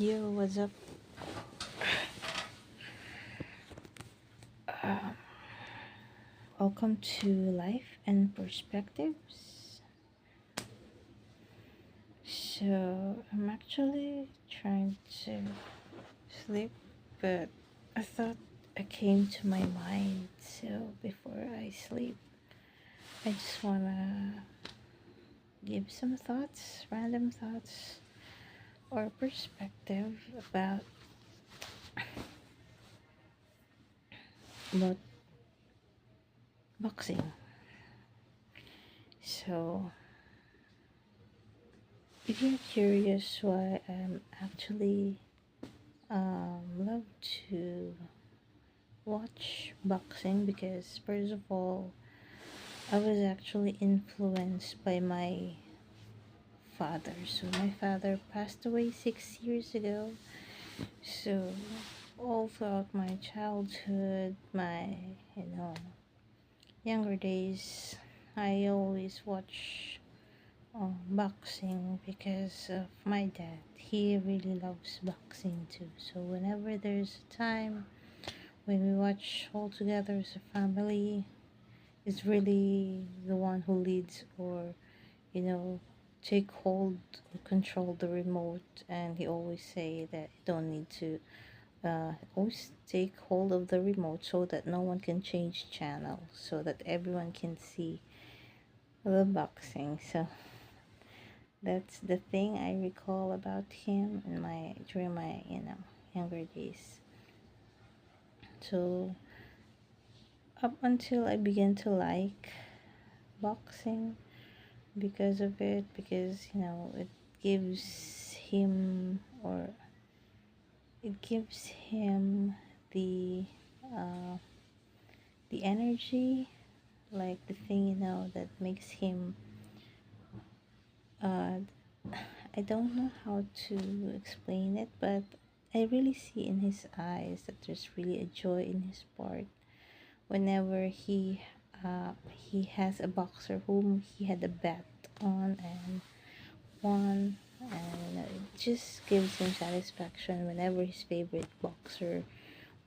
Yo, what's up? Um, Welcome to Life and Perspectives. So, I'm actually trying to sleep, but I thought it came to my mind. So, before I sleep, I just wanna give some thoughts, random thoughts, or perspective about boxing. So, if you're curious why I'm actually love to watch boxing, because first of all, I was actually influenced by my father. So my father passed away 6 years ago. So all throughout my childhood, my younger days, I always watch boxing because of my dad. He really loves boxing too. So whenever there's a time when we watch all together as a family, is really the one who leads, or you know take hold or control the remote. And he always say that you don't need to always take hold of the remote so that no one can change channel, so that everyone can see the boxing. So that's the thing I recall about him in my during my younger days. So up until I began to like boxing because of it, because it gives him or it gives him the uh, the energy, like the thing that makes him uh, I don't know how to explain it, but I really see in his eyes that there's really a joy in his part whenever he has a boxer whom he had a bet on and won. And it just gives him satisfaction whenever his favorite boxer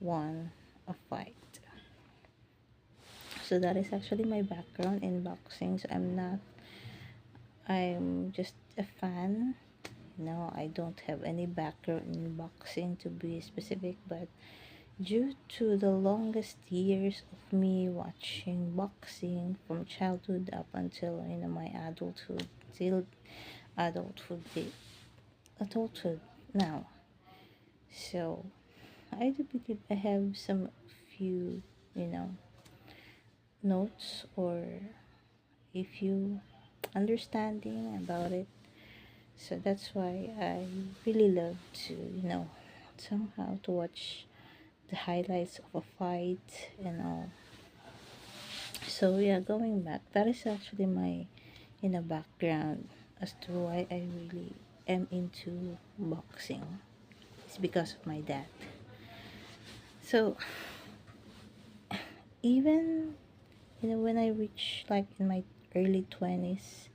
won a fight. So that is actually my background in boxing. So I'm just a fan. I don't have any background in boxing to be specific, but due to the longest years of me watching boxing from childhood up until my adulthood, till adulthood adulthood now. So I do believe I have some few, you know, notes or a few understanding about it. So that's why I really love to, somehow to watch the highlights of a fight and all. So yeah, going back, that is actually my background as to why I really am into boxing. It's because of my dad. So even when I reach like in my early 20s,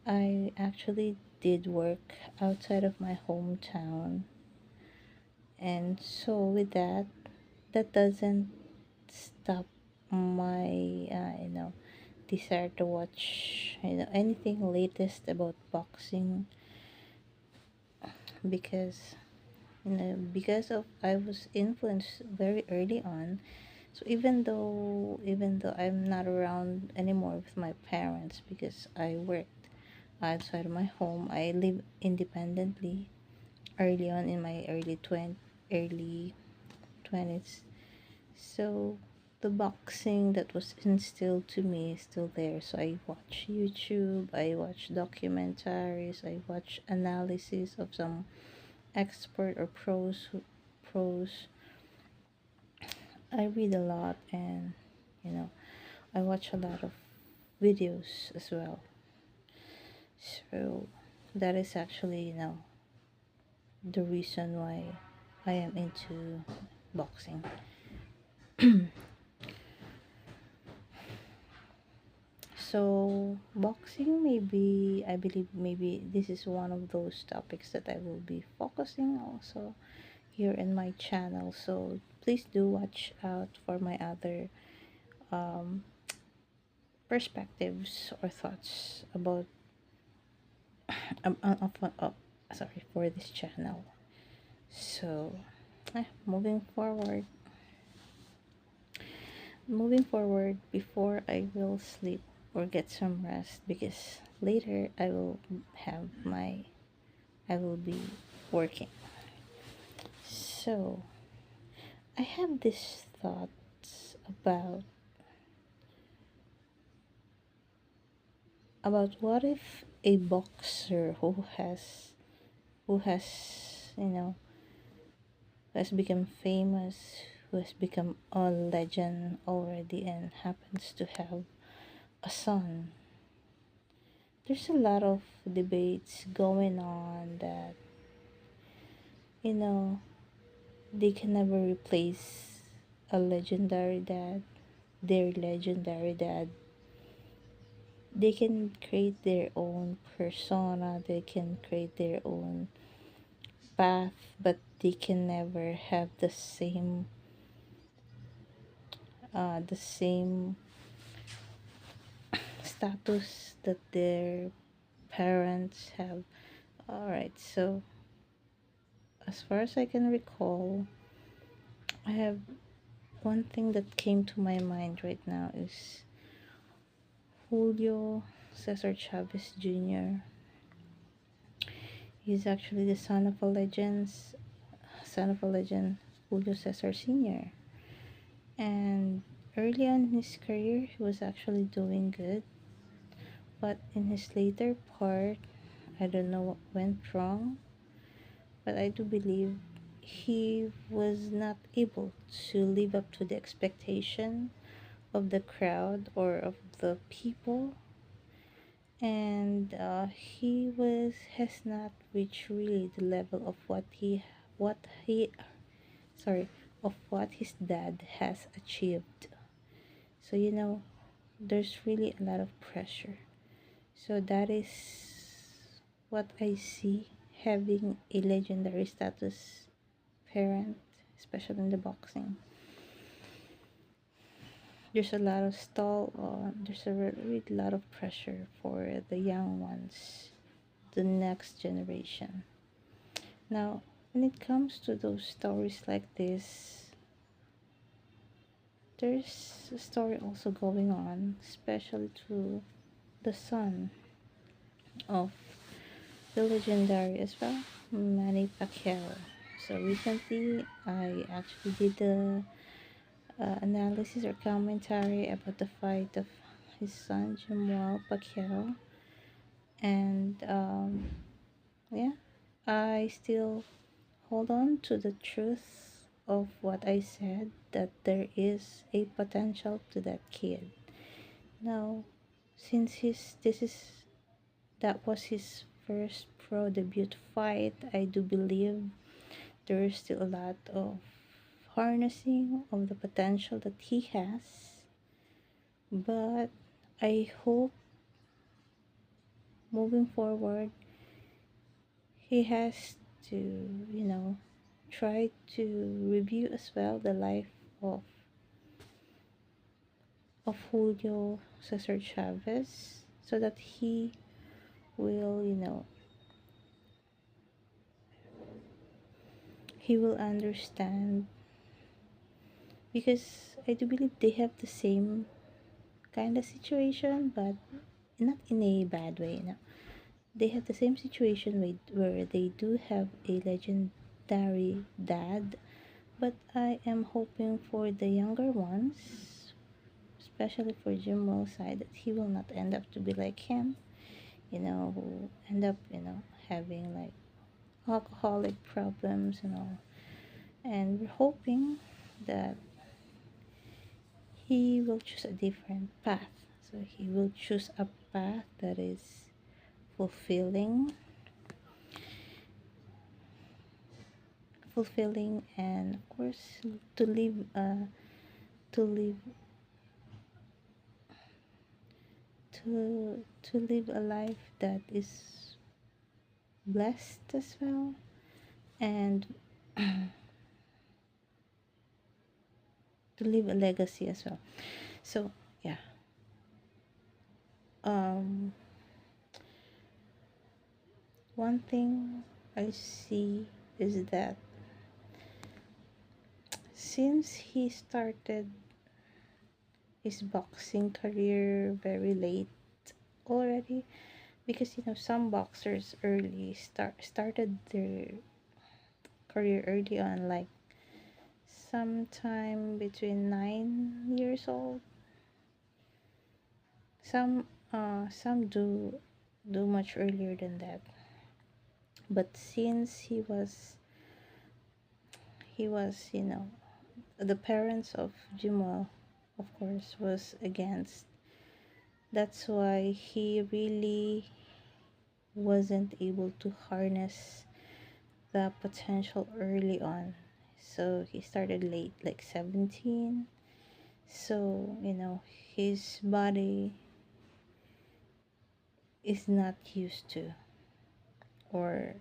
I actually did work outside of my hometown. And so with that, that doesn't stop my desire to watch anything latest about boxing, because because of I was influenced very early on. So even though I'm not around anymore with my parents because I worked outside of my home, I live independently early on in my early 20s. So the boxing that was instilled to me is still there. So I watch YouTube, I watch documentaries, I watch analysis of some expert or pros. I read a lot, and you know I watch a lot of videos as well. So that is actually the reason why I am into boxing. So boxing, maybe I believe maybe this is one of those topics that I will be focusing also here in my channel. So please do watch out for my other um, perspectives or thoughts about um, uh, uh, uh, sorry, for this channel. So moving forward, before I will sleep or get some rest, because later have my I will be working. So I have this thoughts about what if a boxer who has you know has become famous, who has become a legend already and happens to have a son. There's a lot of debates going on that, you know, they can never replace a legendary dad, their legendary dad. They can create their own persona, they can create their own path, but they can never have the same status that their parents have. Alright, so as far as I can recall, I have one thing that came to my mind right now is Julio Cesar Chavez Jr. He's actually the son of a legend, Julio Cesar Sr. And early on in his career, he was actually doing good, but in his later part, I don't know what went wrong, but I do believe he was not able to live up to the expectation of the crowd or of the people, and he has not reached really the level of what he sorry of what his dad has achieved. So there's really a lot of pressure. So that is what I see, having a legendary status parent, especially in the boxing. There's a lot of there's a really lot of pressure for the young ones, the next generation. Now, when it comes to those stories like this, there's a story also going on, especially to the son of the legendary as well, Manny Pacquiao. So recently, I actually did the analysis or commentary about the fight of his son Jimuel Pacquiao, and yeah, I still hold on to the truth of what I said, that there is a potential to that kid. Now, since his this is that was his first pro debut fight, I do believe there is still a lot of harnessing of the potential that he has. But I hope moving forward he has to, try to review as well the life of Julio Cesar Chavez, so that will, he will understand, because I do believe they have the same kind of situation, but not in a bad way. They have the same situation where they do have a legendary dad, but I am hoping for the younger ones, especially for Jimuel's side, that he will not end up to be like him, who end up, having like alcoholic problems and all. And we're hoping that he will choose a different path. So he will choose a path that is fulfilling, and of course to live to live to live a life that is blessed as well, and to leave a legacy as well. So yeah, um one thing I see is that since he started his boxing career very late already, because some boxers started their career early on, like sometime between 9 years old. Some do much earlier than that, but since he was the parents of Jimuel, of course, was against. That's why he really wasn't able to harness the potential early on. So he started late, like 17. So, his body is not used to, or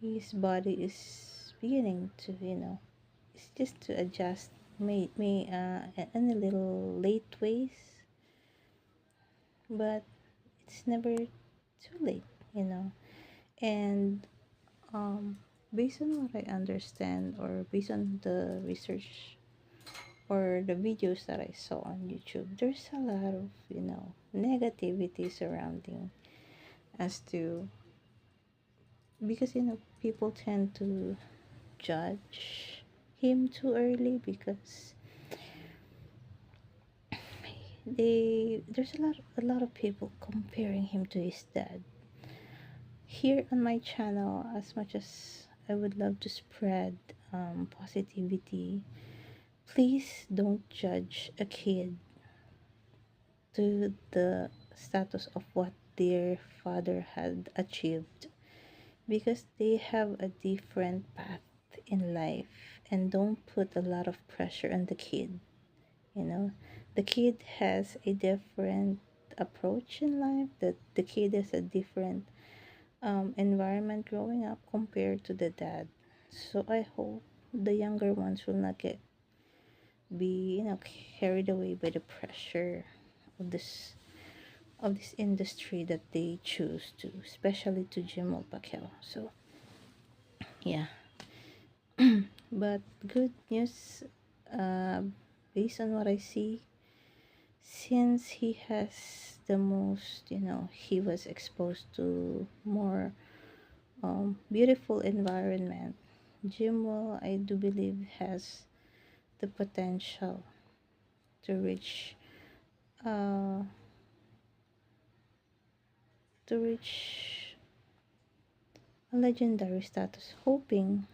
his body is beginning to, it's just to adjust, may in a little late ways, but it's never too late, you know. And based on what I understand, or based on the research or the videos that I saw on YouTube, there's a lot of, negativity surrounding as to, because, people tend to judge him too early, because there's a lot of people comparing him to his dad. Here on my channel, as much as I would love to spread positivity, please don't judge a kid to the status of what their father had achieved, because they have a different path in life, and don't put a lot of pressure on the kid. The kid has a different approach in life, that the kid has a different environment growing up compared to the dad. So I hope the younger ones will not be carried away by the pressure of this industry that they choose to, especially to Jimuel Pacquiao. So yeah, but good news, uh, based on what I see, since he has the most, he was exposed to more beautiful environment. Jimuel, I do believe, has the potential to reach uh, to reach a legendary status. Hoping.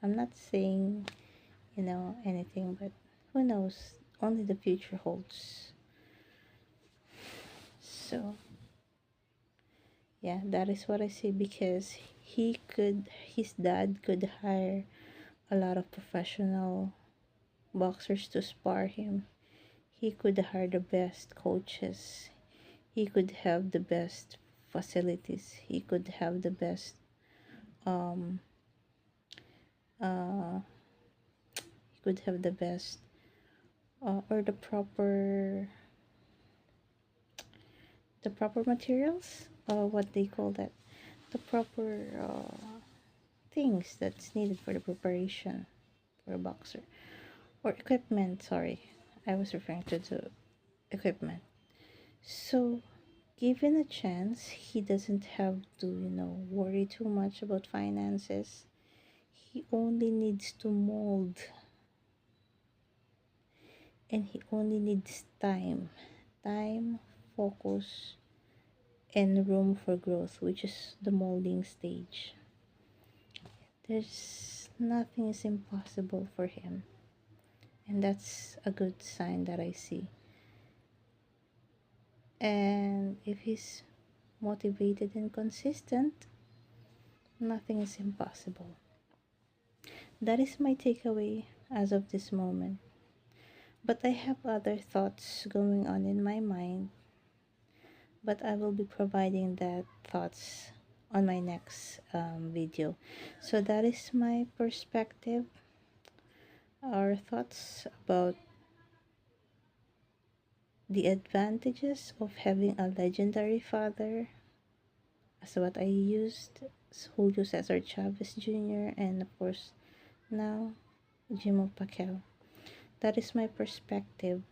I'm not saying anything, but who knows? Only the future holds. So yeah, that is what I say, because his dad could hire a lot of professional boxers to spar him. He could hire the best coaches. He could have the best facilities. He could have the best um uh he could have the best or the proper materials, what they call that, the proper things that's needed for the preparation for a boxer, or equipment. Sorry, I was referring to the equipment. So given a chance, he doesn't have to worry too much about finances. He only needs to mold, and he only needs time, focus, and room for growth, which is the molding stage. There's nothing is impossible for him, and that's a good sign that I see. And if he's motivated and consistent, nothing is impossible. That is my takeaway as of this moment. But I have other thoughts going on in my mind, but I will be providing that thoughts on my next video. So that is my perspective or thoughts about the advantages of having a legendary father, as what I used, Julio Cesar Chavez Jr., and of course now Jimuel Pacquiao. That is my perspective